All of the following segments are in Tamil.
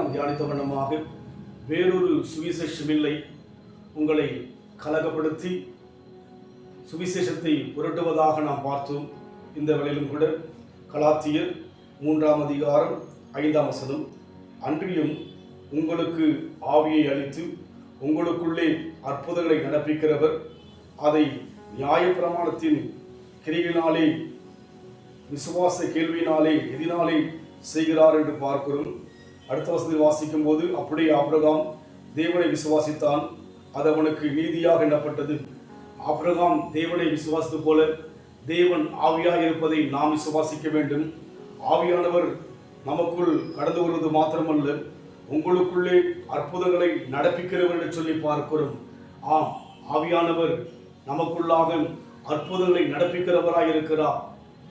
நாம் தியானித்த வண்ணமாக வேறொரு சுவிசேஷமில்லை உங்களை கலகப்படுத்தி சுவிசேஷத்தை புரட்டுவதாக நாம் பார்த்தோம். இந்த வேளையிலும் கூட கலாத்தியர் 3ஆம் அதிகாரம் 5ஆம் வசனம், அன்றியும் உங்களுக்கு ஆவியை அளித்து உங்களுக்குள்ளே அற்புதங்களை நடப்பிக்கிறவர் அதை நியாயப்பிரமாணத்தின் கிரியினாலே விசுவாச கேள்வியினாலே எதினாலே செய்கிறார் என்று பார்க்கிறோம். அடுத்த வசனத்தை வாசிக்கும் போது, அப்படியே ஆபிரகாம் தேவனை விசுவாசித்தான், அது அவனுக்கு நீதியாக எண்ணப்பட்டது. ஆபிரகாம் தேவனை விசுவாசித்தது போல தேவன் ஆவியாக இருப்பதை நாம் விசுவாசிக்க வேண்டும். ஆவியானவர் நமக்குள் கடந்து வருவது மாத்திரமல்ல, உங்களுக்குள்ளே அற்புதங்களை நடப்பிக்கிறவர் என்று சொல்லி பார்க்கிறோம். ஆம், ஆவியானவர் நமக்குள்ளாக அற்புதங்களை நடப்பிக்கிறவராய் இருக்கிறார்.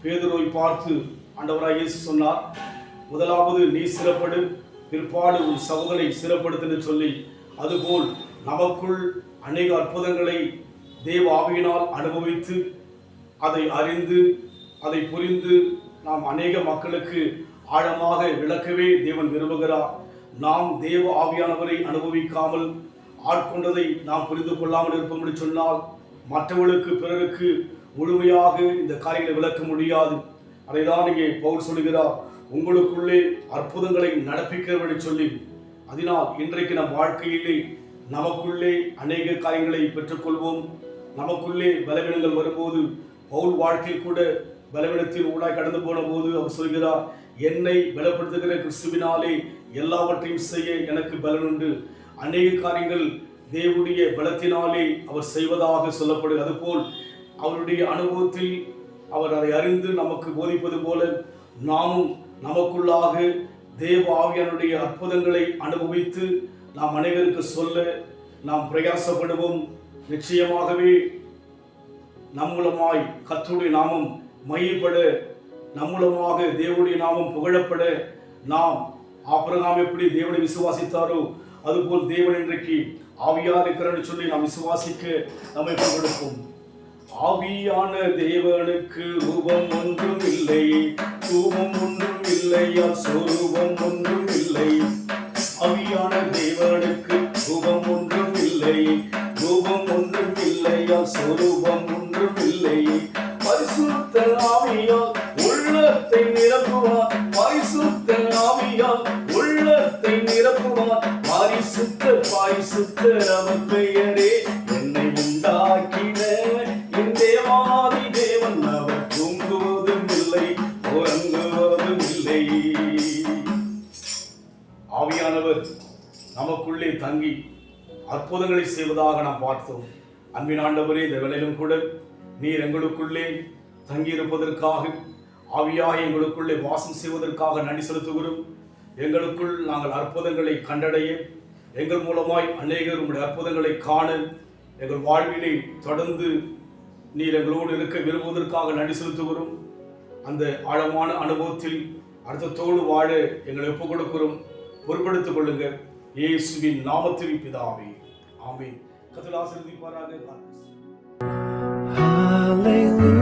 பேதுருவை பார்த்து ஆண்டவராய் இயேசு சொன்னார், முதலாவது நீ சிறப்படு, பிற்பாடு உன் சகோதரனை சிறப்படுத்து சொல்லி, அதுபோல் நமக்குள் அநேக அற்புதங்களை தேவ ஆவியினால் அனுபவித்து அதை அறிந்து அதை புரிந்து நாம் அநேக மக்களுக்கு ஆழமாக விளக்கவே தேவன் விரும்புகிறார். நாம் தேவ ஆவியானவரை அனுபவிக்காமல் ஆட்கொண்டதை நாம் புரிந்து கொள்ளாமல் இருப்போம் என்று சொன்னால் மற்றவர்களுக்கு பிறருக்கு முழுமையாக இந்த காரியங்களை விளக்க முடியாது. அதைதான் இங்கே பவுல் சொல்லுகிறார், உங்களுக்குள்ளே அற்புதங்களை நடப்பிக்கிறவர் என்று சொல்லி. அதனால் இன்றைக்கு நம் வாழ்க்கையிலே நமக்குள்ளே அநேக காரியங்களை பெற்றுக்கொள்வோம். நமக்குள்ளே பலவீனங்கள் வரும்போது, பவுல் வாழ்க்கையில் கூட பலவீனத்தில் ஊடாய் கடந்து போன போது அவர் சொல்கிறார், என்னை பலப்படுத்துகிற கிறிஸ்துவினாலே எல்லாவற்றையும் செய்ய எனக்கு பலன் உண்டு. அநேக காரியங்கள் தேவனுடைய பலத்தினாலே அவர் செய்வதாக சொல்லப்படுகிறது. அதுபோல் அவருடைய அனுபவத்தில் அவர் அதை அறிந்து நமக்கு போதிப்பது போல நாமும் நமக்குள்ளாக தேவ ஆவியானுடைய அற்புதங்களை அனுபவித்து நாம் அநேகருக்கு சொல்ல நாம் பிரயாசப்படுவோம். நிச்சயமாகவே நம் மூலமாய் கர்த்தருடைய நாமம் மையப்பட, நம் மூலமாக தேவனுடைய நாமம் புகழப்பட, நாம் ஆபிரகாம் எப்படி தேவனை விசுவாசித்தாரோ அதுபோல் தேவன் இன்றைக்கு ஆவியா இருக்கிறன்னு சொல்லி நாம் விசுவாசிக்க நம்மை பங்கெடுப்போம். ஆவியான தேவனுக்கு ரூபம் ஒன்றும் இல்லை, ரூபம் ஒன்றும் இல்லையா, சொரூபம் ஒன்றும் இல்லை. ஆவியான தேவனுக்கு ரூபம் ஒன்றும் இல்லை, ரூபம் ஒன்றும் இல்லையா, சொரூபம் ஒன்றும் இல்லை. பரிசுத்த ஆவியால் உள்ளத்தை நிரப்புவார், பரிசுத்த ஆவியால் உள்ளத்தை நிரப்புவார். பரிசுத்த பரிசுத்த அவர் பெயரே என்னை உண்டாக்கின என் தேவாதி தேவன், அவர் தூங்குவதும் இல்லை உறங்குவதும் இல்லை. ஆவியானவர் நமக்குள்ளே தங்கி அற்புதங்களை செய்வதாக நாம் பார்த்தோம். அன்பின் ஆண்டவரே, இந்த வேளையிலும் கூட நீர் எங்களுக்குள்ளே தங்கி இருப்பதற்காக, ஆவியாக எங்களுக்குள்ளே வாசம் செய்வதற்காக நன்றி செலுத்துகிறோம். எங்களுக்குள் நாங்கள் அற்புதங்களை கண்டடைய, எங்கள் மூலமாய் அநேகர் உங்களுடைய அற்புதங்களை காண, எங்கள் வாழ்விலே தொடர்ந்து நீர் எங்களோடு இருக்க விரும்புவதற்காக நன்றி செலுத்துகிறோம். அந்த ஆழமான அனுபவத்தில் அர்த்தத்தோடு வாழ எங்களை ஒப்புக் கொடுக்கிறோம். பொறுப்படுத்திக் கொள்ளுங்க, இயேசுவின் நாமத்தில் பிதாவே, ஆமென். கர்த்தர் ஆசீர்வதிப்பாராக. Hallelujah.